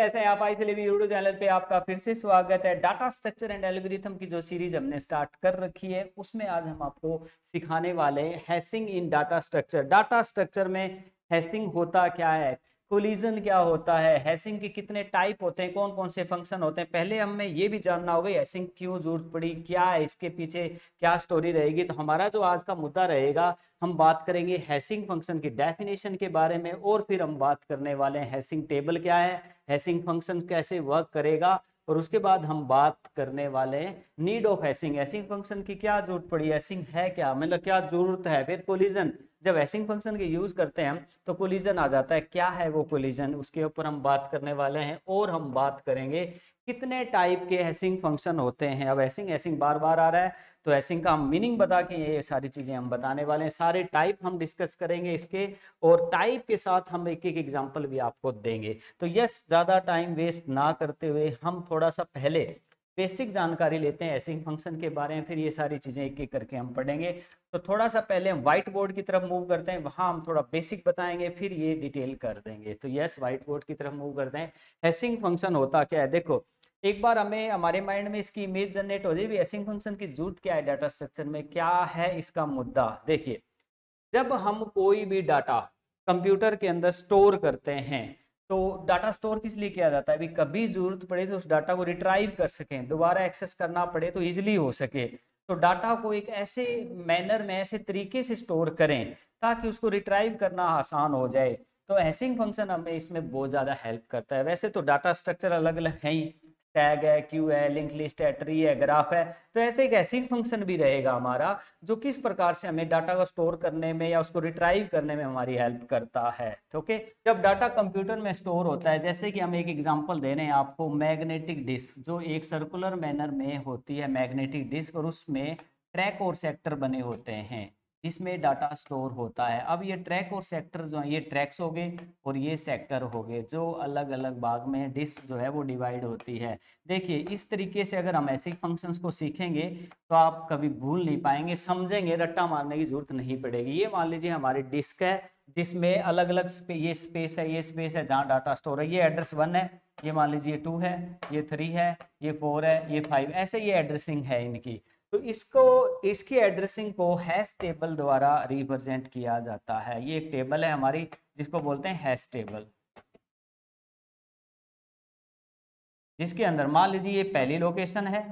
कैसे हैं आप? इसलिए भी यूट्यूब चैनल पे आपका फिर से स्वागत है। डाटा स्ट्रक्चर एंड एल्गोरिथम की जो सीरीज हमने स्टार्ट कर रखी है उसमें आज हम आपको सिखाने वाले हैं hashing in data structure. Data structure में हैशिंग होता क्या है, कोलिजन क्या होता है, हैशिंग के कितने टाइप होते हैं, कौन कौन से फंक्शन होते हैं। पहले हमें ये भी जानना होगा हैशिंग क्यों जरूरत पड़ी, क्या है इसके पीछे, क्या स्टोरी रहेगी। तो हमारा जो आज का मुद्दा रहेगा, हम बात करेंगे हैशिंग फंक्शन की डेफिनेशन के बारे में, और फिर हम बात करने वाले हैं हैशिंग टेबल क्या है, हैशिंग फंक्शन कैसे वर्क करेगा, और उसके बाद हम बात करने वाले हैं need of hashing. Hashing function की क्या जरूरत पड़ी, हैशिंग है क्या, मतलब क्या जरूरत है। फिर कोलिजन, जब हैशिंग फंक्शन के यूज करते हैं हम तो कोलिजन आ जाता है, क्या है वो कोलिजन, उसके ऊपर हम बात करने वाले हैं। और हम बात करेंगे कितने टाइप के हैशिंग फंक्शन होते हैं। अब हैशिंग हैशिंग बार बार आ रहा है तो हैशिंग का हम मीनिंग बता के ये सारी चीजें हम बताने वाले हैं। सारे टाइप हम डिस्कस करेंगे इसके, और टाइप के साथ हम एक एक एग्जांपल भी आपको देंगे। तो यस, ज्यादा टाइम वेस्ट ना करते हुए हम थोड़ा सा पहले बेसिक जानकारी लेते हैं हैशिंग फंक्शन के बारे में, फिर ये सारी चीजें एक एक करके हम पढ़ेंगे। तो थोड़ा सा पहले हम व्हाइट बोर्ड की तरफ मूव करते हैं, वहां हम थोड़ा बेसिक बताएंगे, फिर ये डिटेल कर देंगे। तो यस, व्हाइट बोर्ड की तरफ मूव करते हैं। हैशिंग फंक्शन होता क्या है, देखो एक बार हमें हमारे माइंड में इसकी इमेज जनरेट हो जाए, हैशिंग फंक्शन की जरूरत क्या है डाटा स्ट्रक्चर में, क्या है इसका मुद्दा। देखिए, जब हम कोई भी डाटा कंप्यूटर के अंदर स्टोर करते हैं तो डाटा स्टोर किस लिए किया जाता है, अभी कभी जरूरत पड़े तो उस डाटा को रिट्राइव कर सकें, दोबारा एक्सेस करना पड़े तो इजिली हो सके। तो डाटा को एक ऐसे मैनर में, ऐसे तरीके से स्टोर करें ताकि उसको रिट्राइव करना आसान हो जाए। तो हैशिंग फंक्शन हमें इसमें बहुत ज्यादा हेल्प करता है। वैसे तो डाटा स्ट्रक्चर अलग अलग है ही, टैग है, क्यू है, लिंक लिस्ट है, ट्री है, ग्राफ है। तो ऐसे एक हैशिंग फंक्शन भी रहेगा हमारा, जो किस प्रकार से हमें डाटा को स्टोर करने में या उसको रिट्राइव करने में हमारी हेल्प करता है। ओके, जब डाटा कंप्यूटर में स्टोर होता है, जैसे कि हम एक एग्जांपल दे रहे हैं आपको, मैग्नेटिक डिस्क जो एक सर्कुलर मैनर में होती है मैग्नेटिक डिस्क, और उसमें ट्रैक और सेक्टर बने होते हैं जिसमें डाटा स्टोर होता है। अब ये ट्रैक और सेक्टर जो है, ये ट्रैक्स हो गए और ये सेक्टर हो गए, जो अलग अलग भाग में डिस्क जो है वो डिवाइड होती है। देखिए, इस तरीके से अगर हम ऐसे फंक्शंस को सीखेंगे तो आप कभी भूल नहीं पाएंगे, समझेंगे, रट्टा मारने की जरूरत नहीं पड़ेगी। ये मान लीजिए हमारी डिस्क है जिसमें अलग अलग ये स्पेस है, ये स्पेस है जहाँ डाटा स्टोर है। ये एड्रेस 1 है, ये मान लीजिए 2 है, ये 3 है, ये 4 है, ये 5, ऐसे ये एड्रेसिंग है इनकी। तो इसको, इसकी एड्रेसिंग को हैश टेबल द्वारा रिप्रेजेंट किया जाता है। ये एक टेबल है हमारी जिसको बोलते हैं हैश टेबल, जिसके अंदर मान लीजिए ये पहली लोकेशन है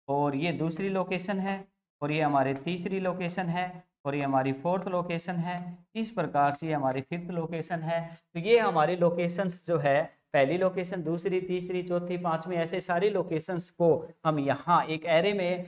और ये दूसरी लोकेशन है और ये हमारी तीसरी लोकेशन है और ये हमारी 4th लोकेशन है। इस प्रकार से ये हमारी 5th लोकेशन है। तो ये हमारी लोकेशंस जो है, पहली लोकेशन, दूसरी, तीसरी, चौथी, पांचवी, ऐसे सारी लोकेशंस को हम यहाँ एक एरे में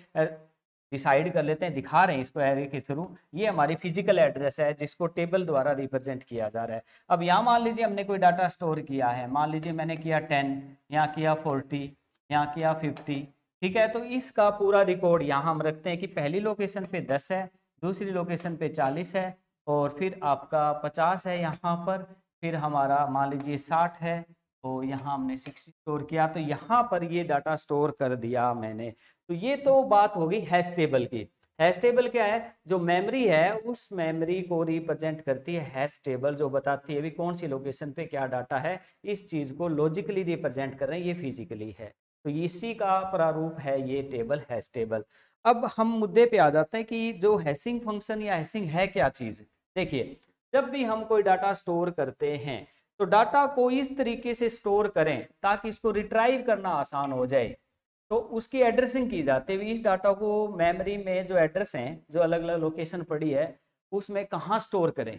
डिसाइड कर लेते हैं, दिखा रहे हैं इसको एरे के थ्रू। ये हमारी फिजिकल एड्रेस है जिसको टेबल द्वारा रिप्रेजेंट किया जा रहा है। अब यहाँ मान लीजिए हमने कोई डाटा स्टोर किया है, मान लीजिए मैंने किया 10, यहाँ किया 40, यहाँ किया 50, ठीक है। तो इसका पूरा रिकॉर्ड यहाँ हम रखते हैं कि पहली लोकेशन पे 10 है, दूसरी लोकेशन पे 40 है, और फिर आपका 50 है यहाँ पर, फिर हमारा मान लीजिए 60 है, तो यहाँ हमने 60 स्टोर किया। तो यहाँ पर ये डाटा स्टोर कर दिया मैंने। तो ये तो बात होगी हैश टेबल की। हैश टेबल क्या है, जो मेमोरी है उस मेमोरी को रिप्रेजेंट करती है हैश टेबल, जो बताती है भी कौन सी लोकेशन पे क्या डाटा है। इस चीज को लॉजिकली रिप्रेजेंट कर रहे हैं, ये फिजिकली है। तो इसी का प्रारूप है ये टेबल, हैश टेबल। अब हम मुद्दे पे आ जाते हैं कि जो हैशिंग फंक्शन या हैशिंग है क्या चीज। देखिए, जब भी हम कोई डाटा स्टोर करते हैं तो डाटा को इस तरीके से स्टोर करें ताकि इसको रिट्राइव करना आसान हो जाए। तो उसकी एड्रेसिंग की जाती है, इस डाटा को मेमोरी में जो एड्रेस हैं, जो अलग अलग लोकेशन पड़ी है, उसमें कहाँ स्टोर करें,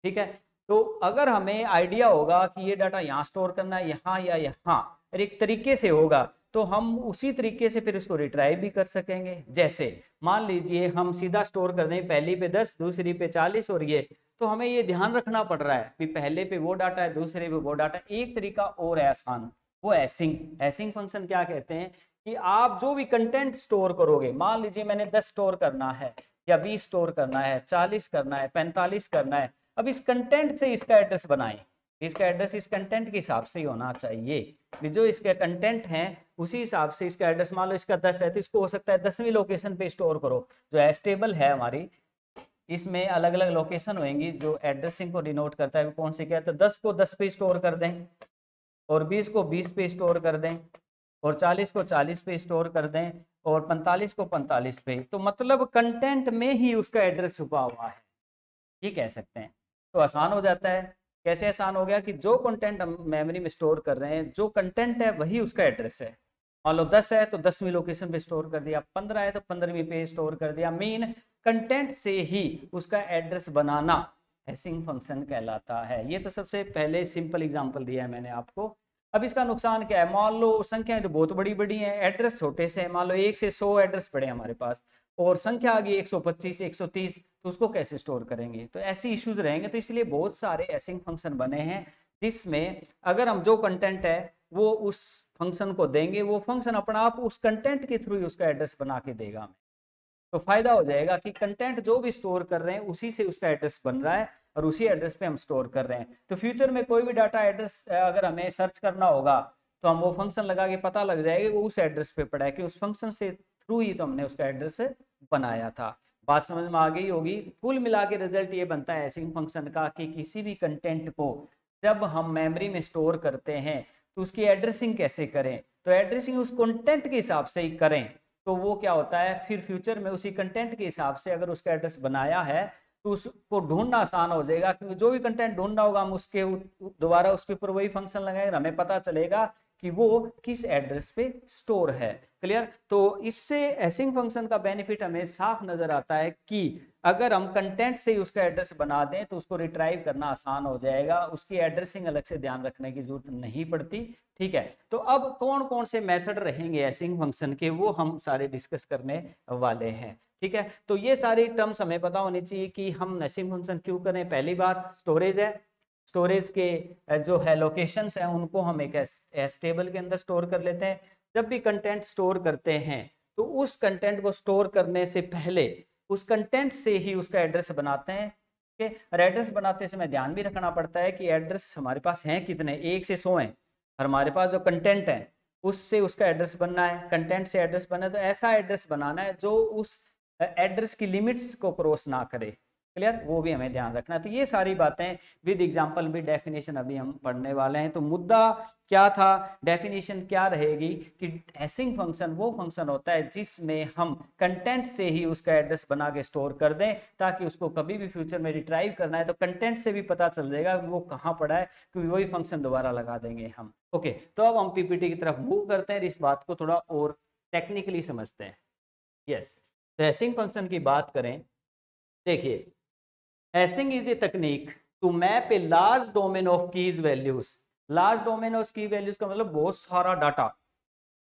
ठीक है। तो अगर हमें आइडिया होगा कि ये डाटा यहाँ स्टोर करना है, यहाँ या यहाँ, और एक तरीके से होगा, तो हम उसी तरीके से फिर उसको रिट्राइव भी कर सकेंगे। जैसे मान लीजिए हम सीधा स्टोर कर दें, पहली पे 10, दूसरी पे 40, और ये, तो हमें ये ध्यान रखना पड़ रहा है कि पहले पे वो डाटा है, दूसरे पे वो डाटा। एक तरीका और है आसान, वो हैशिंग। हैशिंग फंक्शन क्या कहते हैं कि आप जो भी कंटेंट स्टोर करोगे, मान लीजिए मैंने 10 स्टोर करना है, या 20 स्टोर करना है, 40 करना है, 45 करना है। अब इस कंटेंट से इसका एड्रेस बनाएं, इसका एड्रेस इस कंटेंट के हिसाब से ही होना चाहिए। जो इसके कंटेंट हैं उसी हिसाब से इसका एड्रेस, मान लो इसका 10 है तो इसको हो सकता है 10वीं लोकेशन पे स्टोर करो। जो हैश टेबल है हमारी, इसमें अलग अलग लोकेशन होंगी जो एड्रेसिंग को डिनोट करता है कौन सी क्या है। तो 10 को 10 पे स्टोर कर दें, और 20 को 20 पे स्टोर कर दें और 40 को 40 पे स्टोर कर दें और 45 को 45 पे, तो मतलब कंटेंट में ही उसका एड्रेस छुपा हुआ है, ये कह सकते हैं। तो आसान हो जाता है। कैसे आसान हो गया कि जो कंटेंट हम मेमोरी में स्टोर कर रहे हैं, जो कंटेंट है वही उसका एड्रेस है। मान लो 10 है तो 10वीं लोकेशन पे स्टोर कर दिया, 15 है तो 15वीं पे स्टोर कर दिया। मेन कंटेंट से ही उसका एड्रेस बनाना हैशिंग फंक्शन कहलाता है। ये तो सबसे पहले सिंपल एग्जांपल दिया है मैंने आपको। अब इसका नुकसान क्या है? मान लो संख्याएं तो बहुत बड़ी बड़ी हैं, एड्रेस छोटे से हैं। मान लो 1 से 100 एड्रेस पड़े हमारे पास और संख्या आ गई 125 130, तो उसको कैसे स्टोर करेंगे? तो ऐसे इश्यूज रहेंगे। तो इसलिए बहुत सारे हैशिंग फंक्शन बने हैं जिसमें अगर हम जो कंटेंट है वो उस फंक्शन को देंगे, वो फंक्शन अपना आप उस कंटेंट के थ्रू ही उसका एड्रेस बना के देगा हमें। तो फायदा हो जाएगा कि कंटेंट जो भी स्टोर कर रहे हैं उसी से उसका एड्रेस बन रहा है और उसी एड्रेस पे हम स्टोर कर रहे हैं। तो फ्यूचर में कोई भी डाटा एड्रेस अगर हमें सर्च करना होगा तो हम वो फंक्शन लगा के पता लग जाएगा वो उस एड्रेस पे पड़ा है कि उस फंक्शन से थ्रू ही तो हमने उसका एड्रेस बनाया था। बात समझ में आ गई होगी। कुल मिला के रिजल्ट ये बनता है हैशिंग फंक्शन का कि किसी भी कंटेंट को जब हम मेमोरी में स्टोर करते हैं तो उसकी एड्रेसिंग कैसे करें? तो एड्रेसिंग उस कंटेंट के हिसाब से ही करें। तो वो क्या होता है, फिर फ्यूचर में उसी कंटेंट के हिसाब से अगर उसका एड्रेस बनाया है तो उसको ढूंढना आसान हो जाएगा, क्योंकि जो भी कंटेंट ढूंढना होगा हम उसके दोबारा उसके ऊपर वही फंक्शन लगाएंगे, हमें पता चलेगा कि वो किस एड्रेस पे स्टोर है। क्लियर? तो इससे हैशिंग फंक्शन का बेनिफिट हमें साफ नजर आता है कि अगर हम कंटेंट से ही उसका एड्रेस बना दें तो उसको रिट्राइव करना आसान हो जाएगा, उसकी एड्रेसिंग अलग से ध्यान रखने की जरूरत नहीं पड़ती। ठीक है, तो अब कौन कौन से मेथड रहेंगे हैशिंग फंक्शन के वो हम सारे डिस्कस करने वाले हैं। ठीक है, तो ये सारी टर्म्स हमें पता होनी चाहिए कि हम हैशिंग फंक्शन क्यों करें। पहली बात स्टोरेज है, स्टोरेज के जो है लोकेशंस हैं उनको हम एक एस टेबल के अंदर स्टोर कर लेते हैं। जब भी कंटेंट स्टोर करते हैं तो उस कंटेंट को स्टोर करने से पहले उस कंटेंट से ही उसका एड्रेस बनाते हैं। ठीक है, और एड्रेस बनाते समय ध्यान भी रखना पड़ता है कि एड्रेस हमारे पास हैं कितने, 1 से 100 हैं। हमारे पास जो कंटेंट है उससे उसका एड्रेस बनना है, कंटेंट से एड्रेस बनना है, तो ऐसा एड्रेस बनाना है जो उस एड्रेस की लिमिट्स को क्रॉस ना करे। क्लियर? वो भी हमें ध्यान रखना है। तो ये सारी बातें विद एग्जांपल भी डेफिनेशन अभी हम पढ़ने वाले हैं। तो मुद्दा क्या था, डेफिनेशन क्या रहेगी कि हैशिंग फंक्शन वो फंक्शन होता है जिसमें हम कंटेंट से ही उसका एड्रेस बना के स्टोर कर दें, ताकि उसको कभी भी फ्यूचर में रिट्राइव करना है तो कंटेंट से भी पता चल जाएगा कि वो कहाँ पड़ा है, क्योंकि वही फंक्शन दोबारा लगा देंगे हम। ओके, तो अब हम पीपीटी की तरफ मूव करते हैं, इस बात को थोड़ा और टेक्निकली समझते हैं। यस, तो हैशिंग फंक्शन की बात करें, देखिए hashing is a technique to map a large domain of keys values. Large domain of key values का मतलब बहुत सारा डाटा।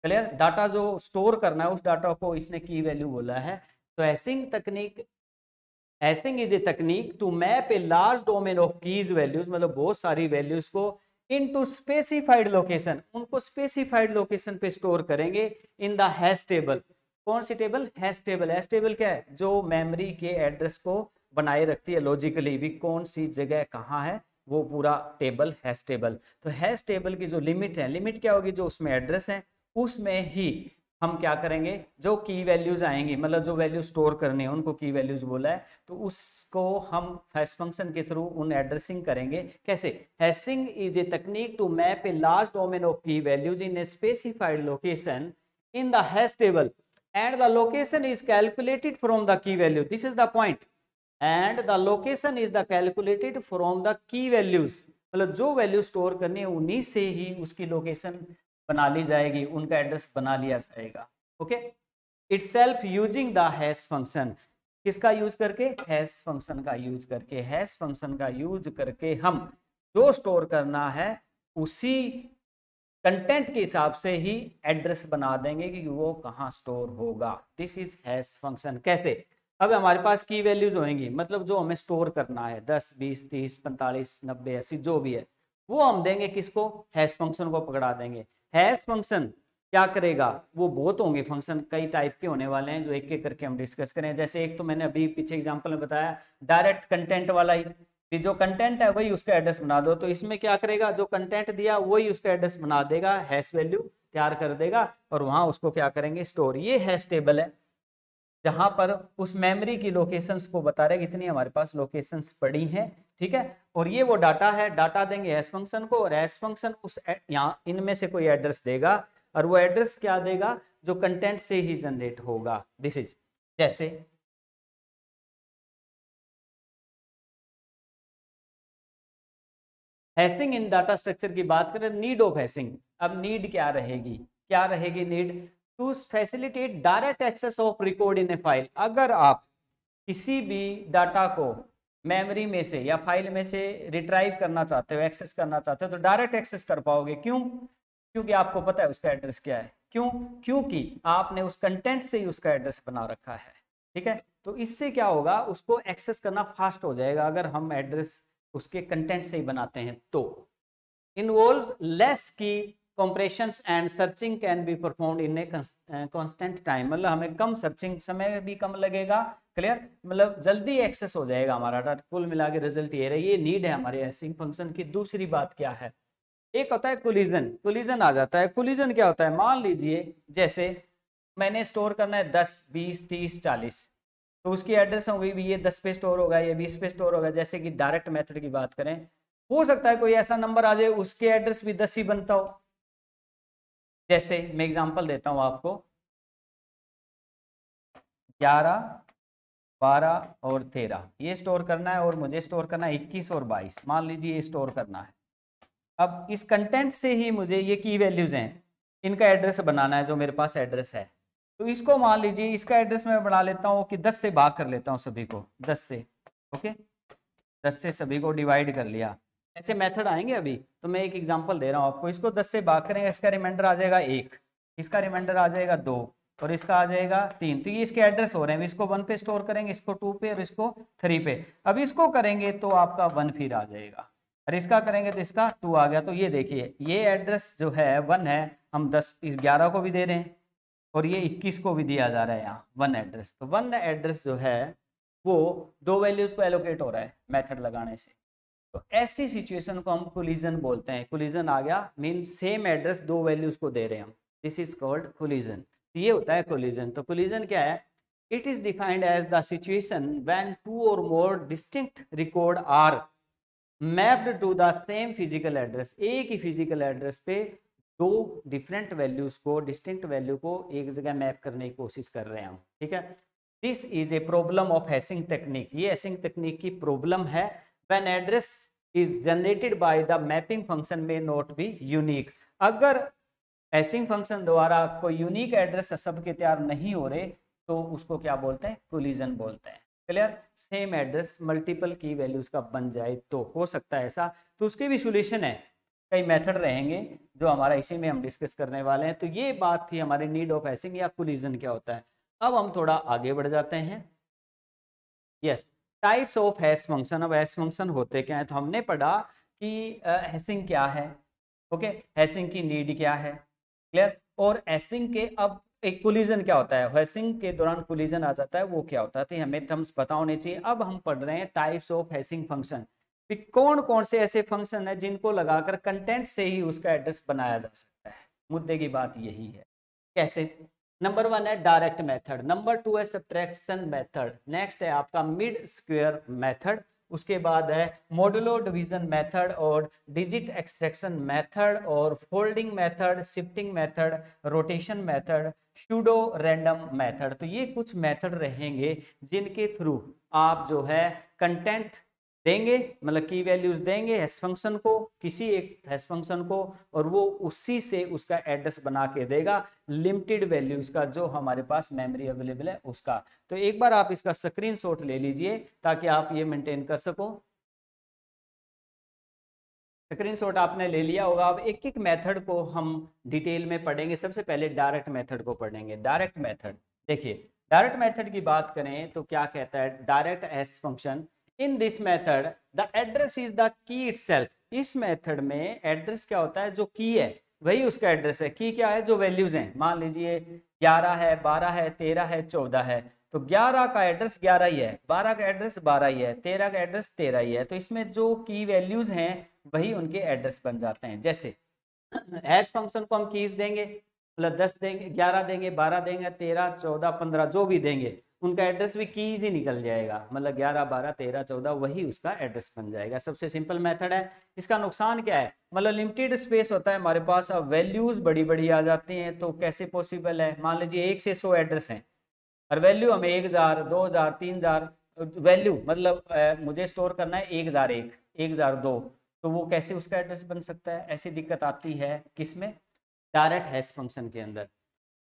क्लियर? डाटा जो स्टोर करना है उस डाटा को इसने की वैल्यू बोला है। तो hashing is a technique to map a large domain of keys values, मतलब बहुत सारी वैल्यूज को इनटू स्पेसिफाइड लोकेशन, उनको स्पेसिफाइड लोकेशन पे स्टोर करेंगे इन द हैश टेबल। कौन सी table? Hash table. Hash table क्या है? जो मेमोरी के एड्रेस को बनाए रखती है लॉजिकली भी, कौन सी जगह कहाँ है, वो पूरा टेबल हैश टेबल। तो हैश टेबल की जो लिमिट है, लिमिट क्या होगी, जो उसमें एड्रेस है उसमें ही हम क्या करेंगे, जो की वैल्यूज आएंगी, मतलब जो वैल्यू स्टोर करनी है उनको की वैल्यूज बोला है, तो उसको हम हैश फंक्शन के थ्रू उन एड्रेसिंग करेंगे। कैसे? Hashing is a technique to map a large domain of key values in a specified location in the hash table and the location is calculated from the key value. This is the point. And the location is the calculated from the key values. मतलब जो value store करनी है उन्हीं से ही उसकी location बना ली जाएगी, उनका एड्रेस बना लिया जाएगा। Okay, itself using the hash function. किसका यूज करके? हैश फंक्शन का यूज करके। हैश फंक्शन का यूज करके हम जो स्टोर करना है उसी कंटेंट के हिसाब से ही एड्रेस बना देंगे कि वो कहाँ स्टोर होगा। This is hash function. कैसे? अब हमारे पास की वैल्यूज होंगी, मतलब जो हमें स्टोर करना है 10 20 30 45 90 80 जो भी है, वो हम देंगे किसको? हैश फंक्शन को पकड़ा देंगे। हैश फंक्शन क्या करेगा? वो बहुत होंगे फंक्शन, कई टाइप के होने वाले हैं जो एक एक करके हम डिस्कस करें। जैसे एक तो मैंने अभी पीछे एग्जांपल में बताया, डायरेक्ट कंटेंट वाला ही, जो कंटेंट है वही उसका एड्रेस बना दो। तो इसमें क्या करेगा, जो कंटेंट दिया वही उसका एड्रेस बना देगा, हैश वैल्यू तैयार कर देगा और वहां उसको क्या करेंगे? स्टोर। ये हैश टेबल है जहां पर उस मेमोरी की लोकेशंस को बता रहे कितनी हमारे पास लोकेशंस पड़ी हैं ठीक है। और ये वो डाटा है, डाटा देंगे हैश फंक्शन को, और हैश फंक्शन उस यहाँ इनमें से कोई एड्रेस देगा, और वो एड्रेस क्या देगा, जो कंटेंट से ही जनरेट होगा। दिस इज जैसे हैशिंग इन डाटा स्ट्रक्चर की बात करें, नीड ऑफ हैशिंग। अब नीड क्या रहेगी, क्या रहेगी need, to facilitate direct access of record in a file. अगर आप किसी भी डाटा को मेमोरी में से या फाइल में से रिट्राइव करना चाहते हो, एक्सेस करना चाहते हो, तो डायरेक्ट एक्सेस कर पाओगे। क्यों? क्योंकि आपको पता है उसका एड्रेस क्या है। क्यों? क्योंकि आपने उस कंटेंट से ही उसका एड्रेस बना रखा है, ठीक है। तो इससे क्या होगा, उसको एक्सेस करना फास्ट हो जाएगा अगर हम एड्रेस उसके कंटेंट से ही बनाते हैं। तो इन्वॉल्व लेस की compressions and searching can be performed in a constant time, मतलब हमें कम सर्चिंग समय भी कम लगेगा, क्लियर, मतलब जल्दी एक्सेस हो जाएगा हमारा डाटा। कुल मिला के रिजल्ट ये रहे, ये नीड है हमारे हैशिंग फंक्शन की। दूसरी बात क्या है, एक होता है कोलिजन। कोलिजन आ जाता है। कोलिजन क्या होता है, मान लीजिए जैसे मैंने स्टोर करना है 10, 20, 30, 40, तो उसकी एड्रेस हो गई भी ये 10 पे स्टोर होगा, ये 20 पे स्टोर होगा। जैसे कि डायरेक्ट मेथड की बात करें, हो सकता है कोई ऐसा नंबर आ जाए उसके एड्रेस भी 10 ही बनता हो। जैसे मैं एग्जांपल देता हूं आपको, 11, 12 और 13 ये स्टोर करना है, और मुझे स्टोर करना है 21 और 22, मान लीजिए ये स्टोर करना है। अब इस कंटेंट से ही मुझे ये की वैल्यूज हैं, इनका एड्रेस बनाना है, जो मेरे पास एड्रेस है। तो इसको मान लीजिए इसका एड्रेस मैं बना लेता हूँ कि 10 से भाग कर लेता हूँ सभी को, 10 से, ओके, 10 से सभी को डिवाइड कर लिया। ऐसे मेथड आएंगे अभी, तो मैं एक एग्जांपल दे रहा हूँ आपको। इसको 10 से भाग करेंगे, इसका रिमाइंडर आ जाएगा 1, इसका रिमाइंडर आ जाएगा 2, और इसका आ जाएगा 3। तो ये इसके एड्रेस हो रहे हैं। इसको 1 पे स्टोर करेंगे, इसको 2 पे, और इसको 3 पे। अब इसको करेंगे तो आपका 1 फिर आ जाएगा, और इसका करेंगे तो इसका 2 आ गया। तो ये देखिए ये एड्रेस जो है 1 है, हम 10 11 को भी दे रहे हैं, और ये 21 को भी दिया जा रहा है यहाँ 1 एड्रेस। तो 1 एड्रेस जो है वो 2 वैल्यूज को एलोकेट हो रहा है मेथड लगाने से। तो ऐसी सिचुएशन को हम कोलिजन बोलते हैं। कोलिजन आ गया मीन सेम एड्रेस 2 वैल्यूज को दे रहे हैं हम, दिस इज कॉल्ड कोलिजन। तो ये होता है कोलिजन। तो कोलिजन क्या है, it is defined as the situation when 2 और more distinct record are mapped to the same physical address. एक ही फिजिकल एड्रेस पे 2 डिफरेंट वैल्यूज को, डिस्टिंक्ट वैल्यू को एक जगह मैप करने की कोशिश कर रहे हैं हम, ठीक है। This is a problem of hashing technique. ये हैशिंग टेक्निक की प्रॉब्लम है। When address is generated by the mapping function may not be unique। अगर हैशिंग फंक्शन द्वारा कोई यूनिक एड्रेस सबके तैयार नहीं हो रहे तो उसको क्या बोलते हैं, कोलिजन बोलते हैं, क्लियर। सेम एड्रेस मल्टीपल की वैल्यूज का बन जाए तो हो सकता है ऐसा। तो उसके भी सॉल्यूशन है, कई मेथड रहेंगे जो हमारा इसी में हम डिस्कस करने वाले हैं। तो ये बात थी हमारी नीड ऑफ हैशिंग या कोलिजन क्या होता है। अब हम थोड़ा आगे बढ़ जाते हैं। Yes, types of hash function. अब हैश फंक्शन होते क्या है, तो हमने पढ़ा कि हैशिंग क्या है, ओके, हैशिंग की नीड क्या है, क्लियर। और हैशिंग के अब एक कोलिजन क्या होता है, हैशिंग के दौरान कोलिजन आ जाता है, वो क्या होता है, तो हमें टर्म्स पता होने चाहिए। अब हम पढ़ रहे हैं टाइप्स ऑफ हैशिंग फंक्शन, कौन कौन से ऐसे फंक्शन है जिनको लगाकर कंटेंट से ही उसका एड्रेस बनाया जा सकता है। मुद्दे की बात यही है। कैसे? नंबर 1 है डायरेक्ट मेथड, नंबर 2 है सब्ट्रैक्शन मेथड, नेक्स्ट है आपका मिड स्क्वायर मेथड, उसके बाद है मॉडुलो डिवीजन मेथड और डिजिट एक्सट्रैक्शन मेथड और folding method, shifting method, rotation method, pseudo random method. तो ये कुछ मेथड रहेंगे जिनके थ्रू आप जो है कंटेंट देंगे, मतलब की वैल्यूज देंगे हैश फंक्शन को, किसी एक हैश फंक्शन को, और वो उसी से उसका एड्रेस बना के देगा लिमिटेड वैल्यूज का जो हमारे पास मेमोरी अवेलेबल है उसका। तो एक बार आप इसका स्क्रीनशॉट ले लीजिए ताकि आप ये मेंटेन कर सको। स्क्रीनशॉट आपने ले लिया होगा। अब एक एक मेथड को हम डिटेल में पढ़ेंगे। सबसे पहले डायरेक्ट मेथड को पढ़ेंगे। डायरेक्ट मेथड, देखिए डायरेक्ट मेथड की बात करें तो क्या कहता है, direct hash function in this method the address is the key itself. इस मेथड में एड्रेस क्या होता है, जो की है वही उसका एड्रेस है। की क्या है, जो वैल्यूज हैं, मान लीजिए 11 है, 12 है, 13 है, 14 है, तो 11 का एड्रेस 11 ही है, 12 का एड्रेस 12 ही है, 13 का एड्रेस 13 ही है। तो इसमें जो की वैल्यूज हैं वही उनके एड्रेस बन जाते हैं। जैसे हैश फंक्शन को हम कीज देंगे, मतलब 10 देंगे, 11 देंगे, 12 देंगे, 13, 14, 15 जो भी देंगे उनका एड्रेस भी कीज ही निकल जाएगा, मतलब 11 12 13 14 वही उसका एड्रेस बन जाएगा। सबसे सिंपल मेथड है। इसका नुकसान क्या है, मतलब लिमिटेड स्पेस होता है हमारे पास, अब वैल्यूज बड़ी बड़ी आ जाती हैं, तो कैसे पॉसिबल है। मान लीजिए 1 से 100 एड्रेस हैं और वैल्यू हमें 1000 2000 3000 वैल्यू, मतलब मुझे स्टोर करना है 1001 1002, तो वो कैसे उसका एड्रेस बन सकता है। ऐसी दिक्कत आती है किसमें, डायरेक्ट हैश फंक्शन के अंदर।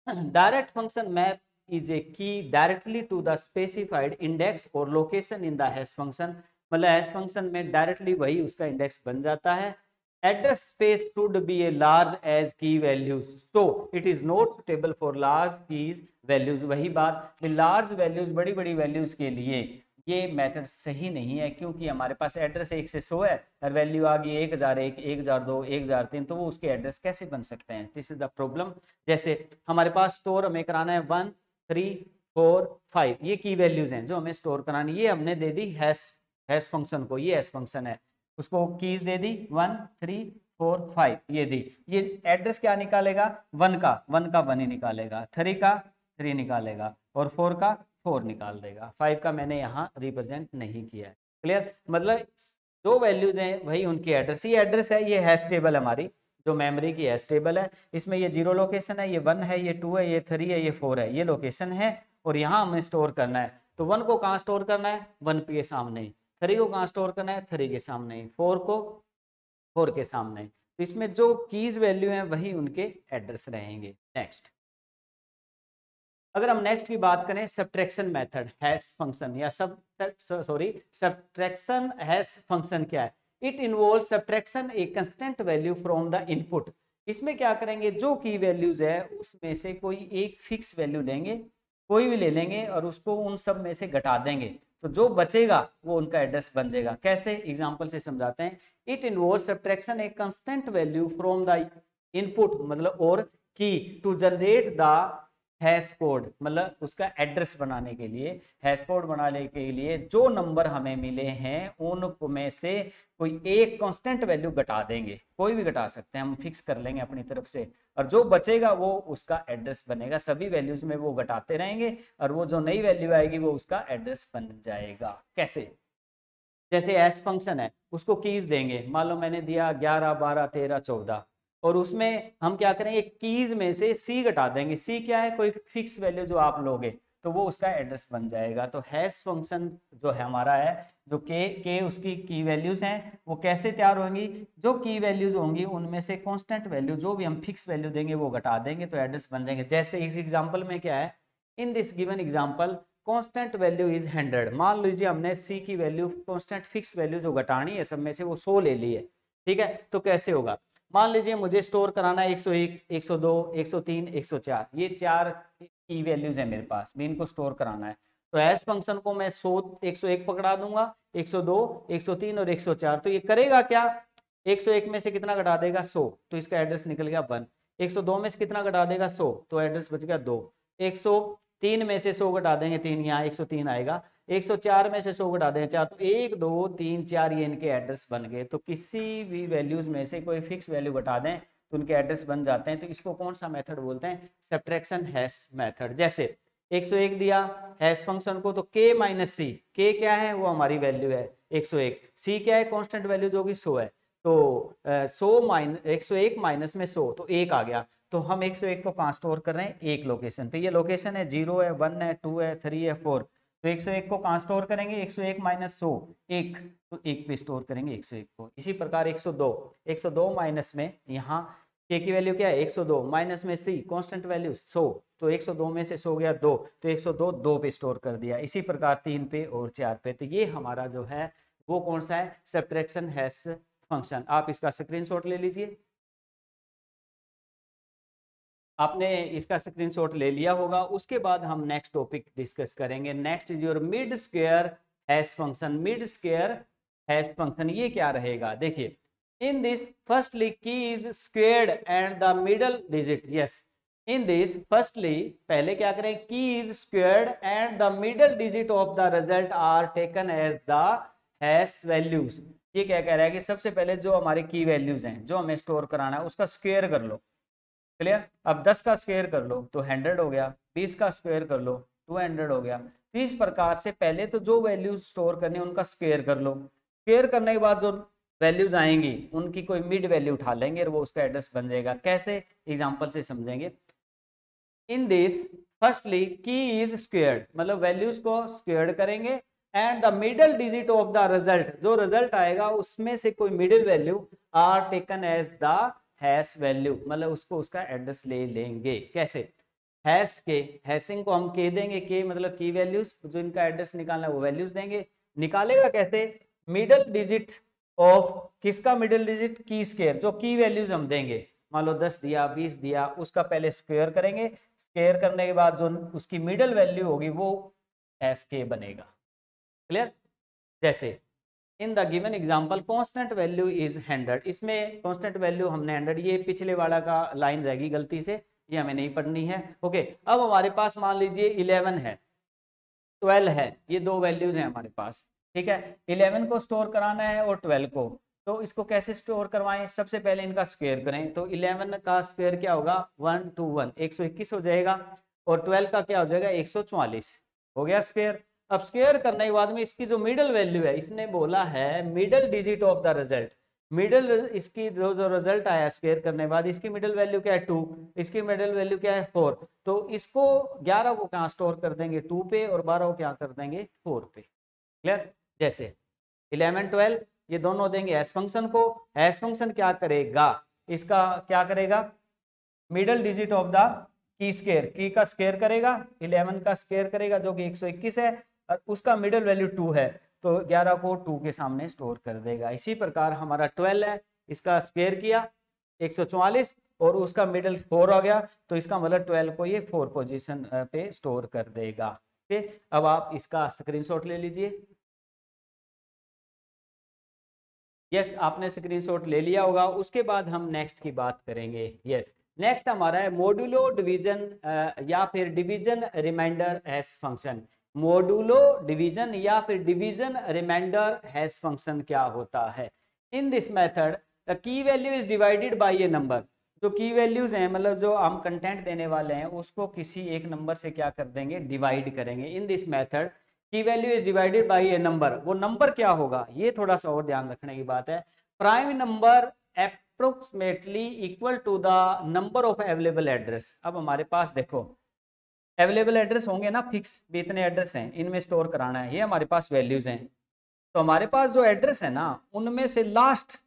Direct function map is a key directly to the specified index or location in the hash function, मतलब हैश फंक्शन में डायरेक्टली वही उसका इंडेक्स बन जाता है। Address space should be a large as key values, so it is not suitable for large keys values। वही बात, large values बड़ी बड़ी वैल्यूज के लिए ये मेथड सही नहीं है, क्योंकि हमारे पास एड्रेस 1 से 100 है और वैल्यू आ गई 1001 1002 1003, तो वो उसके एड्रेस कैसे बन सकते हैं। This is the problem. जैसे हमारे पास स्टोर हमें कराना है 1 3 4 5, ये की वैल्यूज हैं जो हमें स्टोर करानी, ये हमने दे दी हैश फंक्शन को, ये हैश फंक्शन है, उसको कीज दे दी 1 3 4 5 ये दी। ये एड्रेस क्या निकालेगा, 1 का 1 ही निकालेगा, 3 का 3 निकालेगा और 4 का 4 निकाल देगा। 5 का मैंने यहाँ रिप्रेजेंट नहीं किया है। क्लियर, मतलब जो वैल्यूज हैं वही उनकी एड्रेस। ये एड्रेस है, ये हैश टेबल हमारी जो मेमोरी की हैश टेबल है, इसमें ये 0 लोकेशन है, ये 1 है, ये 2 है, ये 3 है, ये 4 है, ये लोकेशन है। और यहाँ हमें स्टोर करना है, तो 1 को कहाँ स्टोर करना है, 1 के सामने। 3 को कहाँ स्टोर करना है, 3 के सामने। 4 को 4 के सामने। तो इसमें जो कीज वैल्यू है वही उनके एड्रेस रहेंगे। नेक्स्ट, अगर हम नेक्स्ट की बात करें, सब्ट्रैक्शन मेथड हैश फंक्शन या सब्ट्रैक्शन हैश फंक्शन क्या है। It involve subtraction a constant value from the input. इसमें क्या करेंगे, जो की वैल्यूज है उसमें से कोई एक फिक्स वैल्यू लेंगे, कोई भी ले लेंगे और उसको उन सब में से घटा देंगे, तो जो बचेगा वो उनका एड्रेस बन जाएगा। कैसे, एग्जांपल से समझाते हैं। It involve subtraction a constant value from the input, मतलब और key to generate the hash code, मतलब उसका एड्रेस बनाने के लिए, हैश कोड बनाने के लिए जो नंबर हमें मिले हैं उनमें से कोई एक कांस्टेंट वैल्यू घटा देंगे, कोई भी घटा सकते हैं, हम फिक्स कर लेंगे अपनी तरफ से, और जो बचेगा वो उसका एड्रेस बनेगा। सभी वैल्यूज में वो घटाते रहेंगे और वो जो नई वैल्यू आएगी वो उसका एड्रेस बन जाएगा। कैसे, जैसे हैश फंक्शन है उसको कीज देंगे, मान लो मैंने दिया 11 12 13 14, और उसमें हम क्या करेंगे, कीज में से सी घटा देंगे। सी क्या है, कोई फिक्स वैल्यू जो आप लोगे, तो वो उसका एड्रेस बन जाएगा। तो हैश फंक्शन जो है हमारा है, जो के उसकी की वैल्यूज हैं, वो कैसे तैयार होंगी, जो की वैल्यूज होंगी उनमें से कांस्टेंट वैल्यू जो भी हम फिक्स वैल्यू देंगे वो घटा देंगे, तो एड्रेस बन जाएंगे। जैसे इस एग्जाम्पल में क्या है, in this given example constant value is 100। मान लीजिए हमने सी की वैल्यू कांस्टेंट फिक्स वैल्यू जो घटानी है सब में से वो 100 ले ली है, ठीक है। तो कैसे होगा, मान लीजिए मुझे स्टोर कराना है 101 102 103 104, ये 4 की वैल्यूज है मेरे पास, भी इनको स्टोर कराना है। तो हैश फंक्शन को मैं 100 101 पकड़ा दूंगा, 102 103 और 104, तो ये करेगा क्या, 101 में से कितना घटा देगा 100, तो इसका एड्रेस निकल गया 1। 102 में से कितना घटा देगा 100, तो एड्रेस बच गया 2। 103 में से 100 घटा देंगे 3, यहाँ 103 आएगा। 104 में से 100 घटा दें 4, तो 1 2 3 4 ये इनके एड्रेस बन गए। तो किसी भी वैल्यूज में से कोई फिक्स वैल्यू घटा दें तो उनके एड्रेस बन जाते हैं। तो इसको कौन सा मेथड बोलते हैं, सब्ट्रैक्शन हैश मेथड। जैसे 101 दिया हैश फंक्शन को, तो k माइनस सी, के क्या है वो हमारी वैल्यू है 101, सी क्या है कांस्टेंट वैल्यू जो कि 100 है, तो 101 माइनस में 100 तो 1 आ गया। तो हम 101 को कहाँ स्टोर कर रहे हैं, एक लोकेशन पे। ये लोकेशन है 0 है 1 है 2 है 3 है 4, तो 101 को कहाँ स्टोर करेंगे, 101 माइनस 100 1, तो 1 पे स्टोर करेंगे 101 को। इसी प्रकार 102 माइनस में यहाँ के की वैल्यू क्या है 102, माइनस में सी कांस्टेंट वैल्यू 100, तो 102 में से 100 गया 2, तो 102 2 पे स्टोर कर दिया। इसी प्रकार 3 पे और 4 पे। तो ये हमारा जो है वो कौन सा है, सब्ट्रैक्शन हैश फंक्शन। आप इसका स्क्रीनशॉट ले लीजिए, आपने इसका स्क्रीनशॉट ले लिया होगा। उसके बाद हम नेक्स्ट टॉपिक डिस्कस करेंगे। Next is your mid square hash function. Mid square hash function ये क्या रहेगा, देखिए in this firstly key is squared and the middle digit. Yes, in this firstly पहले क्या करें, key is squared and the middle digit of the result are taken as the hash values. ये क्या कह रहा है कि सबसे पहले जो हमारे की वैल्यूज हैं जो हमें स्टोर कराना है उसका स्क्वायर कर लो। क्लियर, अब 10 का स्क्वायर कर लो तो 100 हो गया, 20 का स्क्वायर कर लो 200 हो गया, तो इस प्रकार से पहले तो जो वैल्यूज स्टोर करने उनका स्क्वायर कर लो, स्क्वायर करने के बाद जो वैल्यूज आएंगी उनकी कोई मिड वैल्यू उठा लेंगे और वो उसका एड्रेस बन जाएगा। कैसे, एग्जांपल से समझेंगे। In this firstly key is squared, मतलब वैल्यूज को स्क्वायर्ड करेंगे and the middle digit of the result, जो रिजल्ट आएगा उसमें से कोई middle value are taken as the hash value, मतलब उसको उसका एड्रेस ले लेंगे। कैसे, हैश के, हैशिंग को हम के देंगे, के मतलब की वैल्यूज, जो इनका एड्रेस निकालना है वो वैल्यूज देंगे। निकालेगा कैसे, मिडल डिजिट ऑफ, किसका मिडल डिजिट, की स्क्वायर, जो की वैल्यूज हम देंगे, मान लो 10 दिया 20 दिया, उसका पहले स्क्वायर करेंगे, स्क्वायर करने के बाद जो उसकी मिडल वैल्यू होगी वो एस के बनेगा। क्लियर। जैसे in the given example constant value is 100, इसमें कांस्टेंट वैल्यू हमने 100, ये पिछले वाला का लाइन रहेगी गलती से, ये हमें नहीं पढ़नी है। ओके, अब हमारे पास मान लीजिए 11 है, 12 है, ये दो वैल्यूज हैं हमारे पास, ठीक है। 11 को स्टोर कराना है और 12 को, तो इसको कैसे स्टोर करवाएं, सबसे पहले इनका स्क्वायर करें, तो 11 का स्क्वायर क्या होगा, 1 2 1 121 हो जाएगा, और 12 का क्या हो जाएगा 144, हो गया स्क्वायर। अब स्क्वायर करने के बाद में इसकी जो मिडल वैल्यू है, इसने बोला है middle digit of the result, middle इसकी जो रिजल्ट आया स्क्वायर करने के बाद, इसकी मिडल वैल्यू क्या है 2, इसकी मिडल वैल्यू क्या है 4, तो इसको 11 को क्या स्टोर कर देंगे 2 पे और 12 को क्या कर देंगे 4 पे। क्लियर। जैसे 11 12 ये दोनों देंगे एस फंक्शन को, एस फंक्शन क्या करेगा, इसका क्या करेगा, मिडल डिजिट ऑफ द की स्क्वायर, की का स्क्वायर करेगा, 11 का स्क्वायर करेगा जो कि 121 है, और उसका मिडल वैल्यू 2 है, तो 11 को 2 के सामने स्टोर कर देगा। इसी प्रकार हमारा 12 है, इसका स्क्वायर किया 144 और उसका मिडल 4 आ गया, तो इसका मतलब 12 को ये 4 पोजीशन पे स्टोर कर देगा। ठीक, अब आप इसका स्क्रीनशॉट ले लीजिए। यस, आपने स्क्रीनशॉट ले लिया होगा। उसके बाद हम नेक्स्ट की बात करेंगे। यस, नेक्स्ट हमारा है मॉड्यूलो डिवीजन या फिर division reminder hash function. Modulo division या फिर डिवीजन रिमाइंडर हैश फंक्शन क्या होता है। In this method the key value is divided by a number, जो की वैल्यूज हैं मतलब जो हम कंटेंट देने वाले हैं उसको किसी एक नंबर से क्या कर देंगे, डिवाइड करेंगे। इन this method key value is divided by a number, वो नंबर क्या होगा, ये थोड़ा सा और ध्यान रखने की बात है। Prime number approximately equal to the number of available address. अब हमारे पास देखो अवेलेबल एड्रेस होंगे ना, फिक्स भी इतने एड्रेस हैं, इनमें स्टोर कराना है, ये हमारे पास वैल्यूज हैं। तो हमारे पास जो एड्रेस है ना, उनमें से लास्ट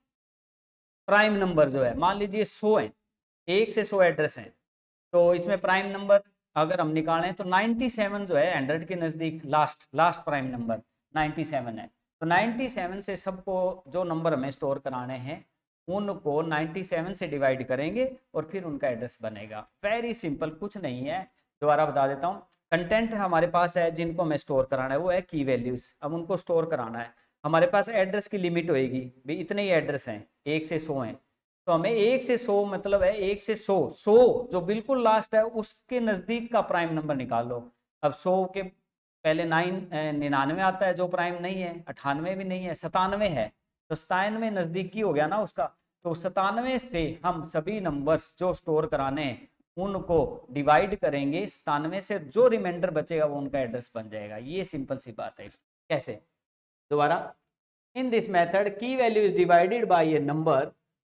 प्राइम नंबर जो है, मान लीजिए 100 है, 1 से 100 एड्रेस हैं, तो इसमें प्राइम नंबर अगर हम निकालें तो 97 जो है 100 के नज़दीक लास्ट प्राइम नंबर 97 है। तो 97 से सबको जो नंबर हमें स्टोर कराने हैं उनको 97 से डिवाइड करेंगे और फिर उनका एड्रेस बनेगा। वेरी सिंपल, कुछ नहीं है, दोबारा बता देता हूँ। कंटेंट हमारे पास है जिनको हमें स्टोर कराना है, वो है की वैल्यूज, अब उनको स्टोर कराना है। हमारे पास एड्रेस की लिमिट होएगी भी इतने ही एड्रेस हैं, 1 से 100 हैं, तो हमें 1 से 100 मतलब है 1 से 100 जो बिल्कुल लास्ट है उसके नज़दीक का प्राइम नंबर निकाल लो। अब 100 के पहले 99 आता है जो प्राइम नहीं है, 98 भी नहीं है, 97 है, तो 97 नज़दीकी हो गया ना उसका। तो 97 से हम सभी नंबर्स जो स्टोर कराने हैं उनको डिवाइड करेंगे, 97 से जो रिमाइंडर बचेगा वो उनका एड्रेस बन जाएगा। ये सिंपल सी बात है। कैसे, दोबारा, in this method key value is divided by a number,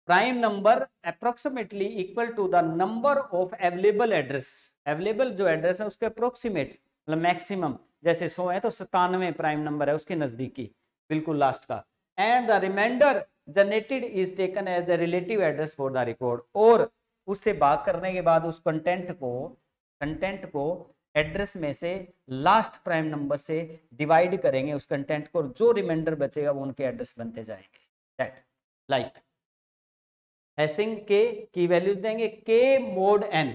prime number approximately equal to the number of available address, available जो एड्रेस है उसके अप्रोक्सीमेट मतलब मैक्सिमम, जैसे 100 है तो 97 प्राइम नंबर है उसके नजदीकी बिल्कुल लास्ट का, and the reminder generated is taken as the relative address for the record, और उससे भाग करने के बाद उस कंटेंट को एड्रेस में से लास्ट प्राइम नंबर से डिवाइड करेंगे उस कंटेंट को, जो रिमाइंडर बचेगा वो उनके एड्रेस बनते जाएंगे। दैट लाइक हैशिंग के की वैल्यूज देंगे के मोड एन,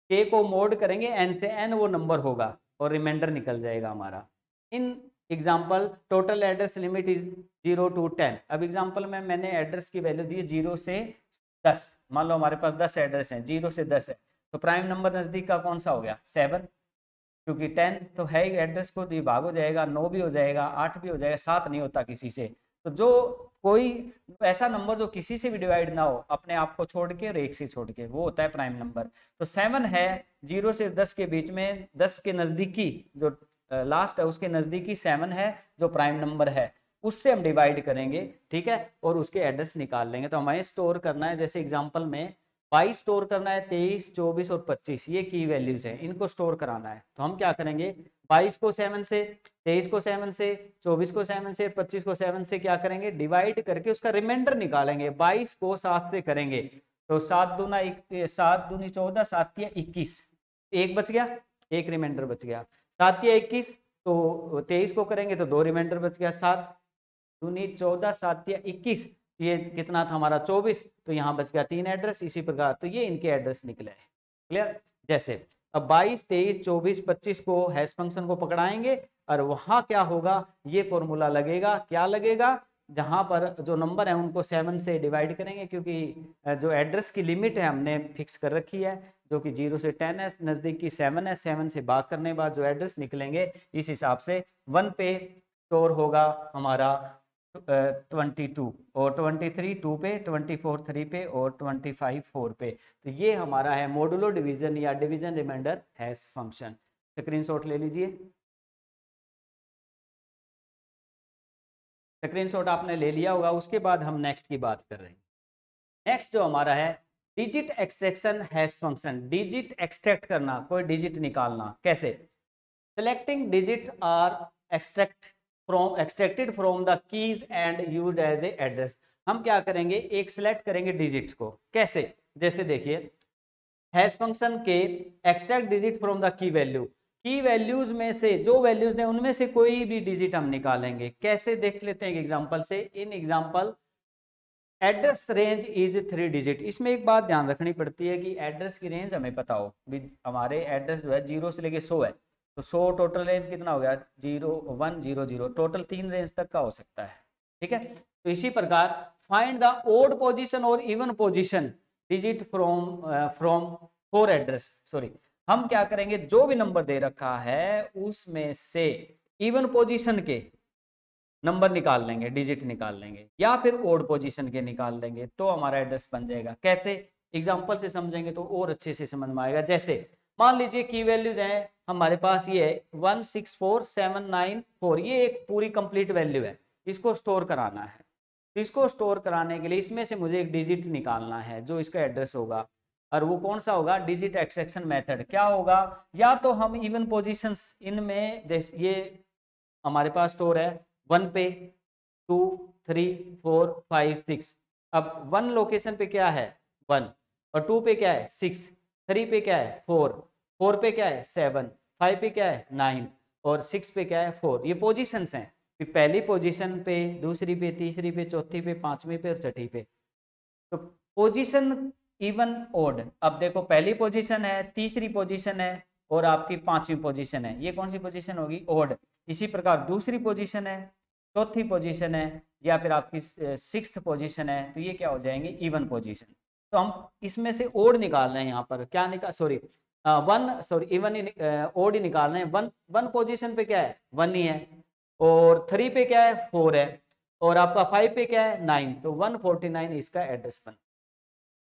के को मोड करेंगे एन से, एन वो नंबर होगा और रिमाइंडर निकल जाएगा हमारा। In example total address limit is 0 to 10। अब एग्जाम्पल में मैंने एड्रेस की वैल्यू दी 0 से 10, मान लो हमारे पास 10 एड्रेस हैं, 0 से 10 है, तो प्राइम नंबर नजदीक का कौन सा हो गया 7, क्योंकि 10 तो है एड्रेस को भाग हो जाएगा, 9 भी हो जाएगा, 8 भी हो जाएगा, 7 नहीं होता किसी से। तो जो कोई ऐसा नंबर जो किसी से भी डिवाइड ना हो, अपने आप को छोड़ के और 1 से छोड़ के, वो होता है प्राइम नंबर। तो 7 है 0 से 10 के बीच में, 10 के नजदीकी जो लास्ट है उसके नजदीकी 7 है जो प्राइम नंबर है, उससे हम डिवाइड करेंगे, ठीक है, और उसके एड्रेस निकाल लेंगे। तो हमें स्टोर करना है, जैसे एग्जांपल में 22 स्टोर करना है, 23, 24 और 25 ये की वैल्यूज है, इनको स्टोर कराना है। तो हम क्या करेंगे, 22 को 7 से, 23 को 7 से, 24 को 7 से, 25 को 7 से क्या करेंगे, डिवाइड करके उसका रिमाइंडर निकालेंगे। 22 को 7 से करेंगे तो 7 दूना 7 दूनी 14, 7 तिया 21, एक बच गया, एक रिमाइंडर बच गया। 7 तिया 21, तो 23 को करेंगे तो 2 रिमाइंडर बच गया, 7 दूनी 14, 7 तिया 21, ये कितना था हमारा 24, तो यहाँ बच गया 3 एड्रेस। इसी प्रकार तो ये इनके एड्रेस निकले हैं, क्लियर। जैसे अब 22, 23, 24, 25 को हैश फंक्शन को पकड़ाएंगे और वहां क्या होगा, ये फॉर्मूला लगेगा, क्या लगेगा, जहां पर जो नंबर है उनको 7 से डिवाइड करेंगे, क्योंकि जो एड्रेस की लिमिट है हमने फिक्स कर रखी है जो कि 0 से 10 है, नजदीकी 7 है, 7 से भाग करने के बाद जो एड्रेस निकलेंगे इस हिसाब से 1 पे स्टोर होगा हमारा 22, और 23 2 पे, 24 3 पे और 25 4 पे। तो ये हमारा है मॉडुलो डिवीजन या division reminder hash function. Screenshot ले लीजिए। स्क्रीनशॉट आपने ले लिया होगा। उसके बाद हम नेक्स्ट की बात कर रहे हैं। नेक्स्ट जो हमारा है digit extraction hash function. Digit extract करना, कोई डिजिट निकालना, कैसे, selecting digit are extracted from the keys and used as a address. हम क्या करेंगे, एक सिलेक्ट करेंगे डिजिट्स को, कैसे, जैसे देखिए हैश फंक्शन के extract digit from the key value, की वैल्यूज में से जो वैल्यूज ने उनमें से कोई भी डिजिट हम निकालेंगे। कैसे, देख लेते हैं एक एग्जांपल से। In example address range is 3 digit. इसमें एक बात ध्यान रखनी पड़ती है कि एड्रेस की रेंज हमें पता हो, हमारे एड्रेस जो है 0 से लेके 100 है, तो 100 टोटल रेंज कितना हो गया, 0 1 0 0, टोटल 3 रेंज तक का हो सकता है, ठीक है। तो इसी प्रकार फाइंड द ओड पोजीशन और even position digit from 4 address, sorry, हम क्या करेंगे, जो भी नंबर दे रखा है उसमें से इवन पोजीशन के नंबर निकाल लेंगे, डिजिट निकाल लेंगे, या फिर ओड पोजीशन के निकाल लेंगे, तो हमारा एड्रेस बन जाएगा। कैसे, एग्जांपल से समझेंगे तो और अच्छे से समझ में आएगा। जैसे मान लीजिए की वैल्यूज है हमारे पास, ये है 164794, ये एक पूरी कंप्लीट वैल्यू है, इसको स्टोर कराना है। तो इसको स्टोर कराने के लिए इसमें से मुझे एक डिजिट निकालना है जो इसका एड्रेस होगा, और वो कौन सा होगा, डिजिट एक्सट्रैक्शन मेथड। क्या होगा, या तो हम इवन पोजीशंस इनमें, ये हमारे पास स्टोर है 1 पे 2 3 4 5 6, अब 1 लोकेशन पे क्या है 1, और 2 पे क्या है 6, 3 पे क्या है 4, 4 पे क्या है 7, 5 पे क्या है 9 और 6 पे क्या है 4। ये पोजीशंस हैं, पहली पोजीशन पे, दूसरी पे, तीसरी पे, चौथी पे, पांचवी पे और छठी पे। तो पोजीशन इवन ओड, अब देखो पहली पोजीशन है, तीसरी पोजीशन है और आपकी पांचवी पोजीशन है, ये कौन सी पोजीशन होगी, ओड। इसी प्रकार दूसरी पोजीशन है, चौथी पोजीशन है, या फिर आपकी 6th पोजीशन है, तो ये क्या हो जाएंगे, इवन पोजीशन। तो हम इसमें से ओड निकाल रहे हैं, यहाँ पर क्या निकाल, सॉरी इवन ओड ही निकाल रहे हैं। वन पोजीशन पे क्या है 1 ही है, और 3 पे क्या है 4 है, और आपका 5 पे क्या है 9, तो 149 इसका एड्रेस बन।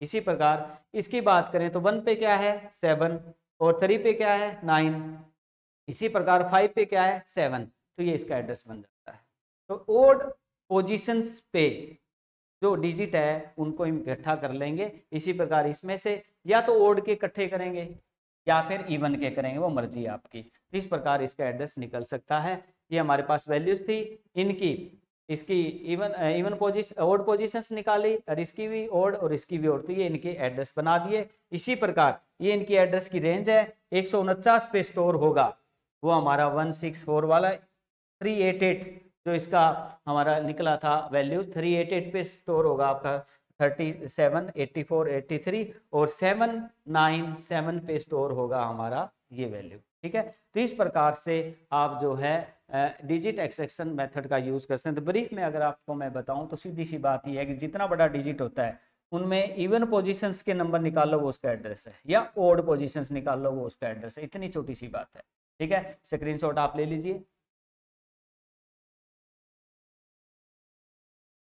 इसी प्रकार इसकी बात करें तो 1 पे क्या है 7, और 3 पे क्या है 9, इसी प्रकार 5 पे क्या है 7, तो ये इसका एड्रेस बन जाता है। तो ओड पोजीशंस पे जो डिजिट है उनको हम इकट्ठा कर लेंगे। इसी प्रकार इसमें से या तो ओड के इकट्ठे करेंगे या फिर इवन के करेंगे, वो मर्जी आपकी। इस प्रकार इसका एड्रेस निकल सकता है। ये हमारे पास वैल्यूज थी इनकी, इसकी इवन पोजीशन ओड पोजीशंस निकाली, और इसकी भी ओड और इसकी भी ओड, तो ये इनके एड्रेस बना दिए। इसी प्रकार ये इनकी एड्रेस की रेंज है, 149 पे स्टोर होगा, वो हमारा 164 वाला 388 जो इसका हमारा निकला था वैल्यू, 388 पे स्टोर होगा आपका 37 84 83, और 797 पे स्टोर होगा हमारा ये वैल्यू, ठीक है। तो इस प्रकार से आप जो है डिजिट एक्सट्रैक्शन मेथड का यूज कर सकते हैं। तो ब्रीफ में अगर आपको मैं बताऊं तो सीधी सी बात ये है कि जितना बड़ा डिजिट होता है उनमें इवन पोजीशंस के नंबर निकालो वो उसका एड्रेस है, या ओड पोजीशंस निकाल लो वो उसका एड्रेस है। इतनी छोटी सी बात है, ठीक है। स्क्रीनशॉट आप ले लीजिए।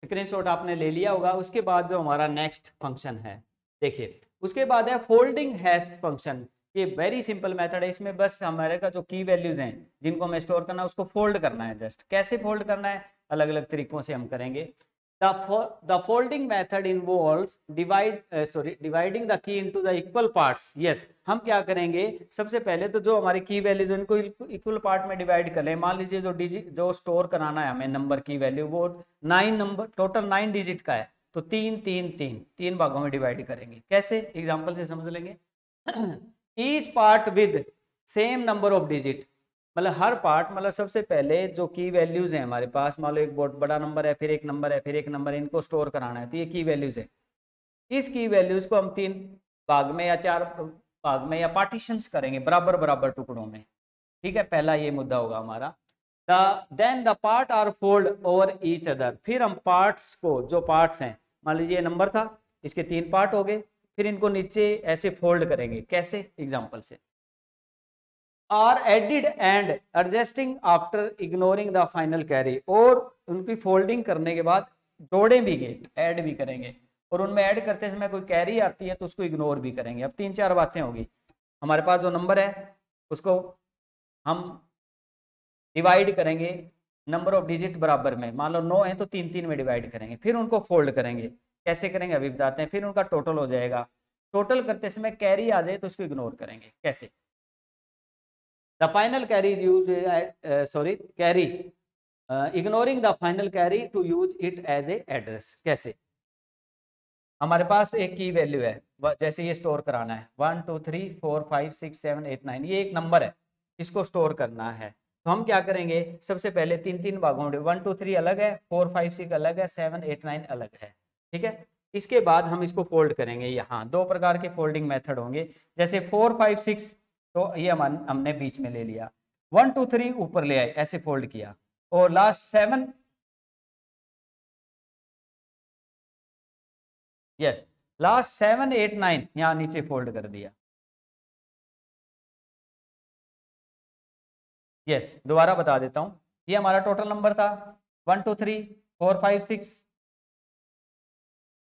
स्क्रीनशॉट आपने ले लिया होगा। उसके बाद जो हमारा नेक्स्ट फंक्शन है, देखिए उसके बाद है फोल्डिंग हैश फंक्शन। ये वेरी सिंपल मेथड है। इसमें बस हमारे का जो की वैल्यूज हैं जिनको हमें स्टोर करना है उसको फोल्ड करना है। जस्ट कैसे फोल्ड करना है, अलग अलग तरीकों से हम करेंगे। The folding method involves dividing the key into the equal parts. Yes, हम क्या करेंगे, सबसे पहले तो जो हमारे की वैल्यूज इनको इक्वल पार्ट में डिवाइड कर लें। मान लीजिए जो स्टोर कराना है हमें नंबर की वैल्यू वो 9 नंबर टोटल 9 डिजिट का है, तो 3 भागों में डिवाइड करेंगे। कैसे, एग्जांपल से समझ लेंगे। Each part with same number of digit, मतलब हर पार्ट, मतलब सबसे पहले जो की वैल्यूज हैं हमारे पास, मान लो एक बहुत बड़ा नंबर है, फिर एक नंबर है, फिर एक नंबर है, इनको स्टोर कराना है, तो ये की वैल्यूज है। इस की वैल्यूज को हम 3 भाग में या 4 भाग में या पार्टीशंस करेंगे बराबर बराबर टुकड़ों में। ठीक है, पहला ये मुद्दा होगा हमारा। Then the part are fold over each other, फिर हम पार्ट्स को, जो पार्ट्स हैं, मान लीजिए नंबर था, इसके 3 पार्ट हो गए, फिर इनको नीचे ऐसे फोल्ड करेंगे। कैसे, एग्जाम्पल से। Are added and adjusting after ignoring the final carry, और उनकी फोल्डिंग करने के बाद जोड़े भी गए, ऐड भी करेंगे, और उनमें ऐड करते समय कोई कैरी आती है तो उसको इग्नोर भी करेंगे। अब 3-4 बातें होगी। हमारे पास जो नंबर है उसको हम डिवाइड करेंगे नंबर ऑफ डिजिट बराबर में, मान लो 9 है तो 3-3 में डिवाइड करेंगे, फिर उनको फोल्ड करेंगे। कैसे करेंगे अभी बताते हैं। फिर उनका टोटल हो जाएगा, टोटल करते समय कैरी आ जाए तो उसको इग्नोर करेंगे। कैसे, the final carry is used ignoring the final carry to use it as a address। कैसे, हमारे पास एक की वैल्यू है, जैसे ये स्टोर कराना है 1 2 3 4 5 6 7 8 9, ये एक नंबर है, इसको स्टोर करना है। तो हम क्या करेंगे, सबसे पहले 3-3 भागों में, 1 2 3 अलग है, 4 5 6 अलग है, 7 8 9 अलग है। ठीक है, इसके बाद हम इसको फोल्ड करेंगे। यहाँ 2 प्रकार के फोल्डिंग मेथड होंगे, जैसे 4 5 6 तो ये हमने बीच में ले लिया, 1 2 3 ऊपर ले आए, ऐसे फोल्ड किया, और लास्ट 7, यस, लास्ट 7 8 9 यहाँ नीचे फोल्ड कर दिया। यस, दोबारा बता देता हूं, ये हमारा टोटल नंबर था 1 2 3 4 5 6,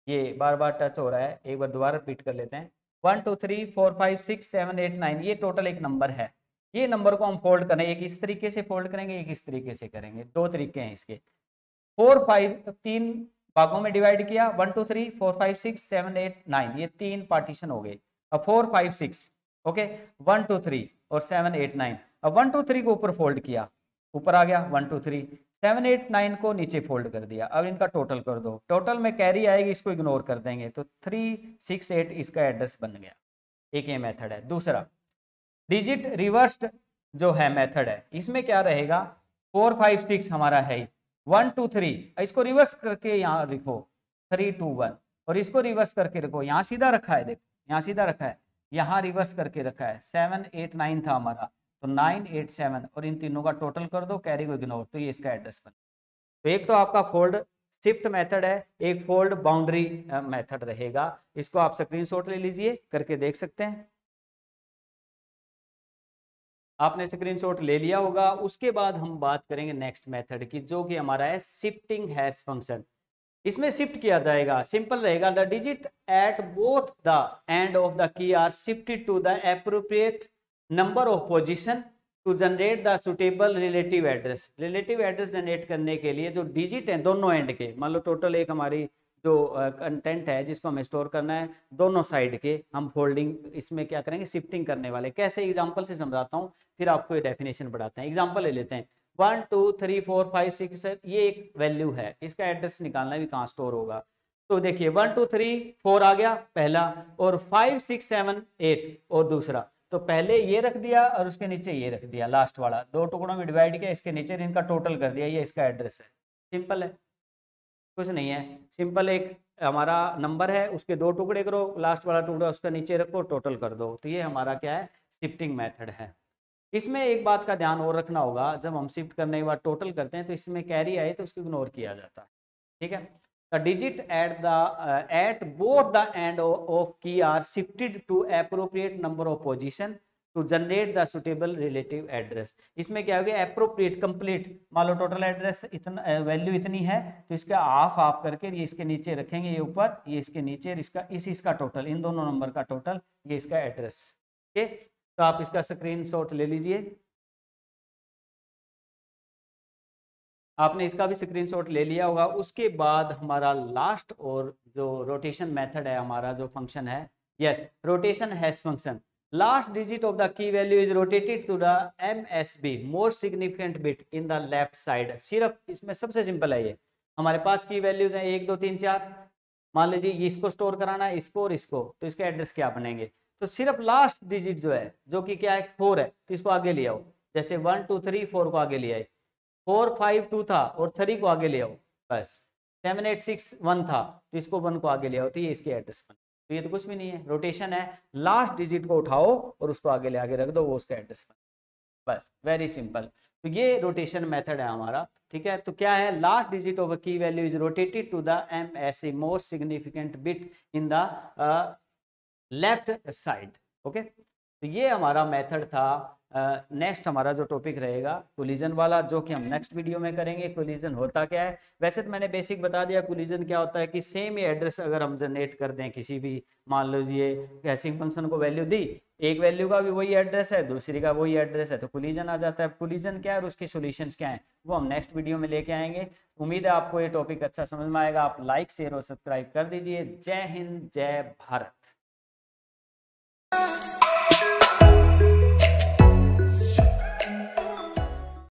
ये बार बार टच हो रहा है, एक बार दोबारा रिपीट कर लेते हैं। 1 2 3 4 5 6 7 8 9, ये टोटल एक नंबर है। ये नंबर को हम फोल्ड करें, एक इस तरीके से फोल्ड करेंगे, एक इस तरीके से करेंगे, 2 तरीके हैं इसके। 4 5 3 भागों में डिवाइड किया, 1 2 3 4 5 6 7 8 9, ये 3 पार्टीशन हो गए। अब 4 5 6, ओके, 1 2 3 और 7 8 9, अब 1 2 3 को ऊपर फोल्ड किया, ऊपर आ गया 1 2 3, 7 8 9 को नीचे फोल्ड कर दिया। अब इनका टोटल कर दो, टोटल में कैरी आएगी, इसको इग्नोर कर देंगे, तो 3 6 8 इसका एड्रेस बन गया। एक ये मेथड है। दूसरा, डिजिट रिवर्स्ड जो है मेथड है, इसमें क्या रहेगा, 4 5 6 हमारा है 1 2 3, इसको रिवर्स करके यहाँ लिखो 3 2 1, और इसको रिवर्स करके रखो, यहाँ सीधा रखा है, देखो यहाँ सीधा रखा है, यहाँ रिवर्स करके रखा है। 7 8 9 था हमारा, तो 9 8 7, और इन तीनों का टोटल कर दो, कैरी को इग्नोर, तो ये इसका एड्रेस बन। तो एक तो आपका फोल्ड शिफ्ट मेथड है, एक फोल्ड बाउंड्री मेथड रहेगा। इसको आप स्क्रीनशॉट ले लीजिए, करके देख सकते हैं। आपने स्क्रीनशॉट ले लिया होगा। उसके बाद हम बात करेंगे नेक्स्ट मेथड की, जो कि हमारा है शिफ्टिंग हैश फंक्शन। इसमें शिफ्ट किया जाएगा, सिंपल रहेगा, the digit at both the end of the key are shifted to the appropriate number of position to generate the suitable relative address. Relative address generate करने के लिए जो digit हैं दोनों एंड के, मान लो टोटल एक हमारी जो कंटेंट है जिसको हमें स्टोर करना है, दोनों साइड के हम फोल्डिंग इसमें क्या करेंगे, शिफ्टिंग करने वाले। कैसे, एग्जांपल से समझाता हूँ, फिर आपको ये डेफिनेशन बढ़ाते हैं। एग्जांपल ले लेते हैं, 1 2 3 4 5 6, ये एक वैल्यू है, इसका एड्रेस निकालना भी कहाँ स्टोर होगा। तो देखिए 1 2 3 4 आ गया पहला, और 5 6 7 8 और दूसरा, तो पहले ये रख दिया और उसके नीचे ये रख दिया, लास्ट वाला 2 टुकड़ों में डिवाइड किया, इसके नीचे इनका टोटल कर दिया, ये इसका एड्रेस है। सिंपल है, कुछ नहीं है, सिंपल। एक हमारा नंबर है, उसके 2 टुकड़े करो, लास्ट वाला टुकड़ा उसका नीचे रखो, टोटल कर दो, तो ये हमारा क्या है, शिफ्टिंग मेथड है। इसमें एक बात का ध्यान और रखना होगा, जब हम शिफ्ट करने के बाद टोटल करते हैं तो इसमें कैरी आए तो उसको इग्नोर किया जाता है। ठीक है, the digit at both the end of key are shifted to appropriate number of position to generate the suitable relative address. इसमें क्या हो गया, एप्रोप्रिएट कंप्लीट, मान लो टोटल एड्रेस इतना वैल्यू इतनी है, तो इसका हाफ करके ये इसके नीचे रखेंगे, ये ऊपर, ये इसके नीचे, इसका टोटल, इन दोनों नंबर का टोटल, ये इसका एड्रेस। ठीक, तो आप इसका स्क्रीनशॉट ले लीजिए। आपने इसका भी स्क्रीनशॉट ले लिया होगा। उसके बाद हमारा लास्ट और जो रोटेशन मेथड है, हमारा जो फंक्शन है, yes, rotation hash function. Last digit of the key value is rotated to the MSB most significant bit in the left side. सिर्फ इसमें सबसे सिंपल है ये, हमारे पास की वैल्यूज है 1 2 3 4, मान लीजिए इसको स्टोर कराना है, इसको और इसको, तो इसके एड्रेस क्या बनेंगे? तो सिर्फ लास्ट डिजिट जो है, जो कि क्या है 4 है, तो इसको आगे ले आओ। जैसे 1 2 3 4 को आगे ले आए, 4 5 2 था और 3 को आगे ले आओ, बस 7 8 6 1 था, तो इसको 1 को आगे ले आओ, तो ये इसके एड्रेस बन। तो ये तो कुछ भी नहीं है, रोटेशन है, लास्ट डिजिट को उठाओ और उसको आगे ले आगे रख दो, वो उसका एड्रेस बन, बस वेरी सिंपल। तो ये रोटेशन मेथड है हमारा, ठीक है। तो क्या है, last digit of a key value is rotated to the MSE most significant bit in the left side. Okay, तो ये हमारा मेथड था। नेक्स्ट हमारा जो टॉपिक रहेगा कोलिजन वाला, जो कि हम नेक्स्ट वीडियो में करेंगे। कोलिजन होता क्या है, वैसे तो मैंने बेसिक बता दिया। कोलिजन क्या होता है कि सेम ही एड्रेस अगर हम जनरेट कर दें किसी भी, मान लीजिए हैशिंग फंक्शन को वैल्यू दी, एक वैल्यू का भी वही एड्रेस है, दूसरी का वही एड्रेस है, तो कोलिजन आ जाता है। कोलिजन क्या है और उसके सॉल्यूशंस क्या हैं, वो हम नेक्स्ट वीडियो में लेके आएंगे। उम्मीद है आपको ये टॉपिक अच्छा समझ में आएगा। आप लाइक शेयर और सब्सक्राइब कर दीजिए। जय हिंद, जय भारत।